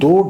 2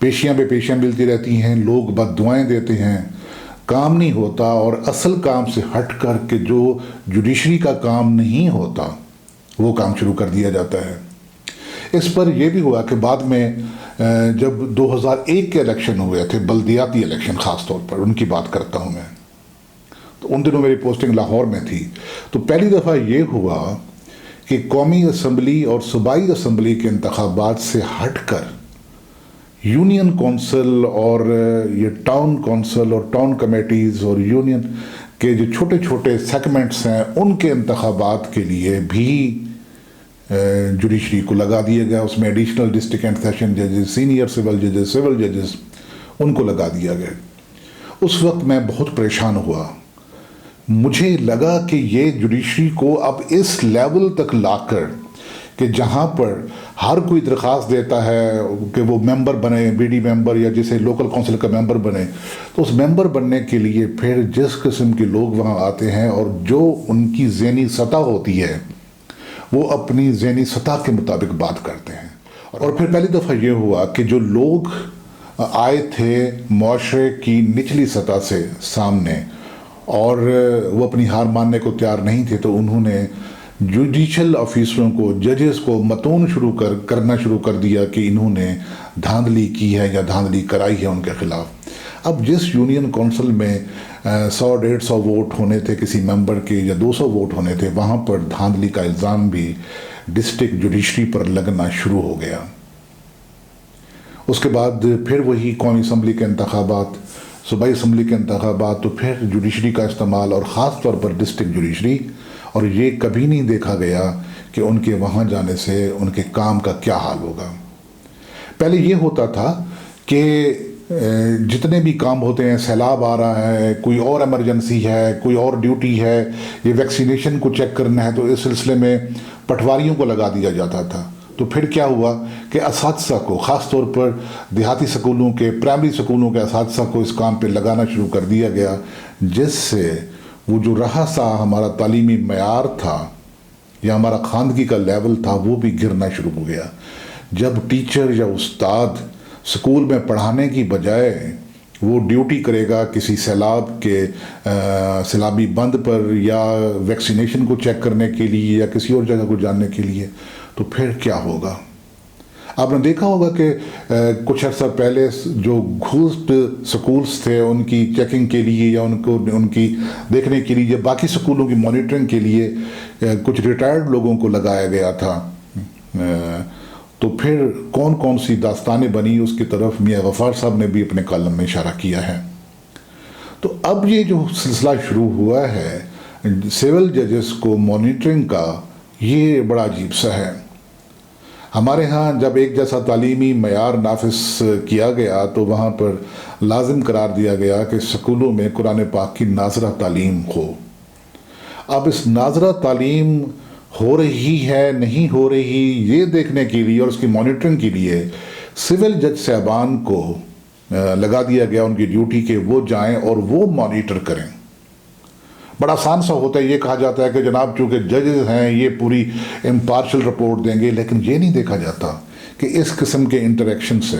پیشیاں بے پیشیاں ملتی رہتی ہیں، لوگ بد دعائیں دیتے ہیں، کام نہیں ہوتا، اور اصل کام سے ہٹ کر کے جو جوڈیشری کا کام نہیں ہوتا وہ کام شروع کر دیا جاتا ہے۔ اس پر یہ بھی ہوا کہ بعد میں جب 2001 کے الیکشن ہوئے تھے، بلدیاتی الیکشن خاص طور پر ان کی بات کرتا ہوں میں، تو ان دنوں میری پوسٹنگ لاہور میں تھی، تو پہلی دفعہ یہ ہوا کہ قومی اسمبلی اور صوبائی اسمبلی کے انتخابات سے ہٹ کر یونین کونسل اور یہ ٹاؤن کونسل اور ٹاؤن کمیٹیز اور یونین کے جو چھوٹے چھوٹے سیگمنٹس ہیں ان کے انتخابات کے لیے بھی جوڈیشری کو لگا دیا گیا۔ اس میں ایڈیشنل ڈسٹرکٹ اینڈ سیشن ججز، سینئر سول ججز ان کو لگا دیا گیا۔ اس وقت میں بہت پریشان ہوا، مجھے لگا کہ یہ جوڈیشری کو اب اس لیول تک لا کر کہ جہاں پر ہر کوئی درخواست دیتا ہے کہ وہ ممبر بنے، بی ڈی ممبر یا جسے لوکل کونسل کا ممبر بنے، تو اس ممبر بننے کے لیے پھر جس قسم کے لوگ وہاں آتے ہیں اور جو ان کی ذہنی سطح ہوتی ہے وہ اپنی ذہنی سطح کے مطابق بات کرتے ہیں۔ اور پھر پہلی دفعہ یہ ہوا کہ جو لوگ آئے تھے معاشرے کی نچلی سطح سے سامنے اور وہ اپنی ہار ماننے کو تیار نہیں تھے، تو انہوں نے جوڈیشل آفیسروں کو، ججز کو متون کرنا شروع کر دیا کہ انہوں نے دھاندلی کی ہے یا دھاندلی کرائی ہے ان کے خلاف۔ اب جس یونین کونسل میں 100-150 ووٹ ہونے تھے کسی ممبر کے یا 200 ووٹ ہونے تھے، وہاں پر دھاندلی کا الزام بھی ڈسٹرکٹ جوڈیشری پر لگنا شروع ہو گیا۔ اس کے بعد پھر وہی قومی اسمبلی کے انتخابات، صوبائی اسمبلی کے انتخابات، تو پھر جوڈیشری کا استعمال اور خاص طور پر ڈسٹرکٹ جوڈیشری، اور یہ کبھی نہیں دیکھا گیا کہ ان کے وہاں جانے سے ان کے کام کا کیا حال ہوگا۔ پہلے یہ ہوتا تھا کہ جتنے بھی کام ہوتے ہیں، سیلاب آ رہا ہے، کوئی اور ایمرجنسی ہے، کوئی اور ڈیوٹی ہے، یہ ویکسینیشن کو چیک کرنا ہے، تو اس سلسلے میں پٹواریوں کو لگا دیا جاتا تھا۔ تو پھر کیا ہوا کہ اساتذہ کو، خاص طور پر دیہاتی سکولوں کے، پرائمری سکولوں کے اساتذہ کو اس کام پہ لگانا شروع کر دیا گیا، جس سے وہ جو رہا سا ہمارا تعلیمی معیار تھا یا ہمارا خواندگی کا لیول تھا وہ بھی گرنا شروع ہو گیا۔ جب ٹیچر یا استاد سکول میں پڑھانے کی بجائے وہ ڈیوٹی کرے گا کسی سیلاب کے سیلابی بند پر یا ویکسینیشن کو چیک کرنے کے لیے یا کسی اور جگہ کو جاننے کے لیے، تو پھر کیا ہوگا؟ آپ نے دیکھا ہوگا کہ کچھ عرصہ پہلے جو گھوسٹ سکولز تھے ان کی چیکنگ کے لیے یا ان کی دیکھنے کے لیے، باقی سکولوں کی مانیٹرنگ کے لیے کچھ ریٹائرڈ لوگوں کو لگایا گیا تھا، تو پھر کون کون سی داستانیں بنی اس کی طرف میاں غفار صاحب نے بھی اپنے کالم میں اشارہ کیا ہے۔ تو اب یہ جو سلسلہ شروع ہوا ہے سول ججز کو مانیٹرنگ کا، یہ بڑا عجیب سا ہے۔ ہمارے ہاں جب ایک جیسا تعلیمی معیار نافذ کیا گیا تو وہاں پر لازم قرار دیا گیا کہ سکولوں میں قرآن پاک کی ناظرہ تعلیم ہو۔ اب اس ناظرہ تعلیم ہو رہی ہے نہیں ہو رہی یہ دیکھنے کے لیے اور اس کی مانیٹرنگ کے لیے سول جج صاحبان کو لگا دیا گیا ان کی ڈیوٹی کہ وہ جائیں اور وہ مانیٹر کریں۔ بڑا آسان سا ہوتا ہے، یہ کہا جاتا ہے کہ جناب چونکہ ججز ہیں یہ پوری امپارشل رپورٹ دیں گے، لیکن یہ نہیں دیکھا جاتا کہ اس قسم کے انٹریکشن سے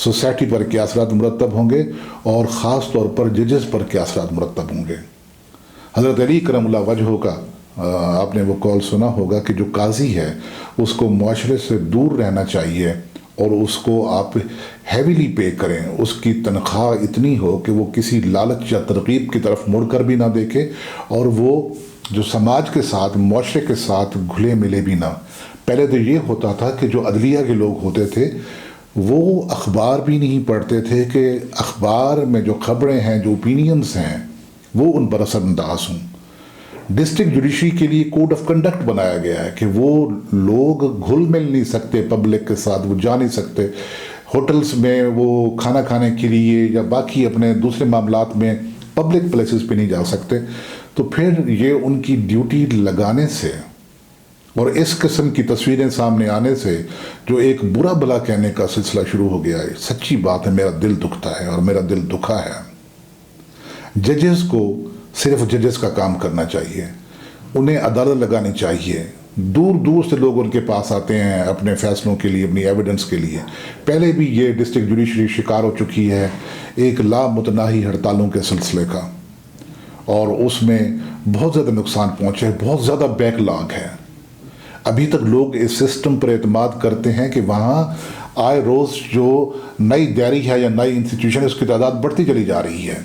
سوسائٹی پر کیا اثرات مرتب ہوں گے اور خاص طور پر ججز پر کیا اثرات مرتب ہوں گے۔ حضرت علی کرم اللہ وجہہ کا آپ نے وہ قول سنا ہوگا کہ جو قاضی ہے اس کو معاشرے سے دور رہنا چاہیے اور اس کو آپ ہیویلی پے کریں، اس کی تنخواہ اتنی ہو کہ وہ کسی لالچ یا ترغیب کی طرف مڑ کر بھی نہ دیکھے اور وہ جو سماج کے ساتھ، معاشرے کے ساتھ گھلے ملے بھی نہ۔ پہلے تو یہ ہوتا تھا کہ جو عدلیہ کے لوگ ہوتے تھے وہ اخبار بھی نہیں پڑھتے تھے کہ اخبار میں جو خبریں ہیں، جو اوپینینز ہیں، وہ ان پر اثر انداز ہوں۔ ڈسٹرکٹ جوڈیشری کے لیے کوڈ آف کنڈکٹ بنایا گیا ہے کہ وہ لوگ گھل مل نہیں سکتے پبلک کے ساتھ، وہ جا نہیں سکتے ہوٹلز میں، وہ کھانا کھانے کے لیے یا باقی اپنے دوسرے معاملات میں پبلک پلیسز پہ نہیں جا سکتے۔ تو پھر یہ ان کی ڈیوٹی لگانے سے اور اس قسم کی تصویریں سامنے آنے سے جو ایک برا بلا کہنے کا سلسلہ شروع ہو گیا ہے۔ سچی بات ہے، میرا دل دکھتا ہے اور میرا دل دکھا ہے۔ ججز کو صرف ججز کا کام کرنا چاہیے، انہیں عدالت لگانی چاہیے، دور دور سے لوگ ان کے پاس آتے ہیں اپنے فیصلوں کے لیے، اپنی ایویڈنس کے لیے۔ پہلے بھی یہ ڈسٹرکٹ جوڈیشری شکار ہو چکی ہے ایک لامتناہی ہڑتالوں کے سلسلے کا، اور اس میں بہت زیادہ نقصان پہنچا ہے، بہت زیادہ بیک لاگ ہے۔ ابھی تک لوگ اس سسٹم پر اعتماد کرتے ہیں کہ وہاں آئے روز جو نئی دائری ہے یا نئی انسٹیٹیوشن ہے اس کی تعداد بڑھتی چلی جا رہی ہے،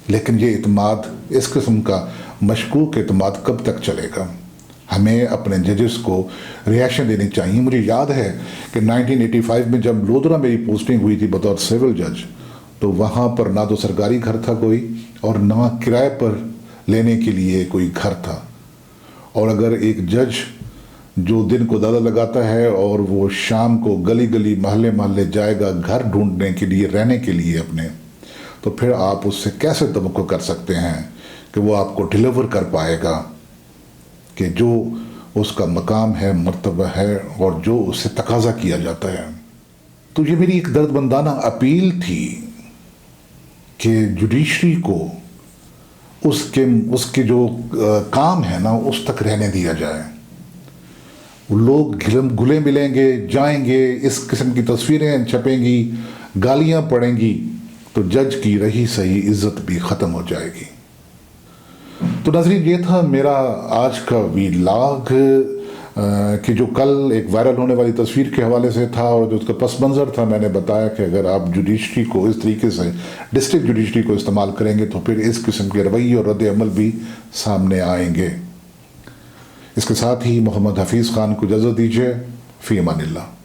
لیکن یہ اعتماد، اس قسم کا مشکوک اعتماد کب تک چلے گا؟ ہمیں اپنے ججز کو رہائشیں دینی چاہیے۔ مجھے یاد ہے کہ 1985 میں جب لودھرا میری پوسٹنگ ہوئی تھی بطور سول جج، تو وہاں پر نہ تو سرکاری گھر تھا کوئی، اور نہ کرائے پر لینے کے لیے کوئی گھر تھا۔ اور اگر ایک جج جو دن کو دادا لگاتا ہے اور وہ شام کو گلی گلی محلے محلے جائے گا گھر ڈھونڈنے کے لیے، رہنے کے لیے اپنے، تو پھر آپ اس سے کیسے توقع کر سکتے ہیں کہ وہ آپ کو ڈیلیور کر پائے گا کہ جو اس کا مقام ہے، مرتبہ ہے، اور جو اس سے تقاضا کیا جاتا ہے؟ تو یہ میری ایک درد مندانہ اپیل تھی کہ جوڈیشری کو اس کے جو کام ہے نا اس تک رہنے دیا جائے۔ لوگ گلے ملیں گے، جائیں گے، اس قسم کی تصویریں چھپیں گی، گالیاں پڑیں گی، تو جج کی رہی صحیح عزت بھی ختم ہو جائے گی۔ تو ناظرین، یہ تھا میرا آج کا ویلاگ کہ جو کل ایک وائرل ہونے والی تصویر کے حوالے سے تھا، اور جو اس کا پس منظر تھا۔ میں نے بتایا کہ اگر آپ جوڈیشری کو اس طریقے سے، ڈسٹرکٹ جوڈیشری کو استعمال کریں گے تو پھر اس قسم کے رویے اور رد عمل بھی سامنے آئیں گے۔ اس کے ساتھ ہی محمد حفیظ خان کو اجازت دیجیے۔ فی امان اللہ۔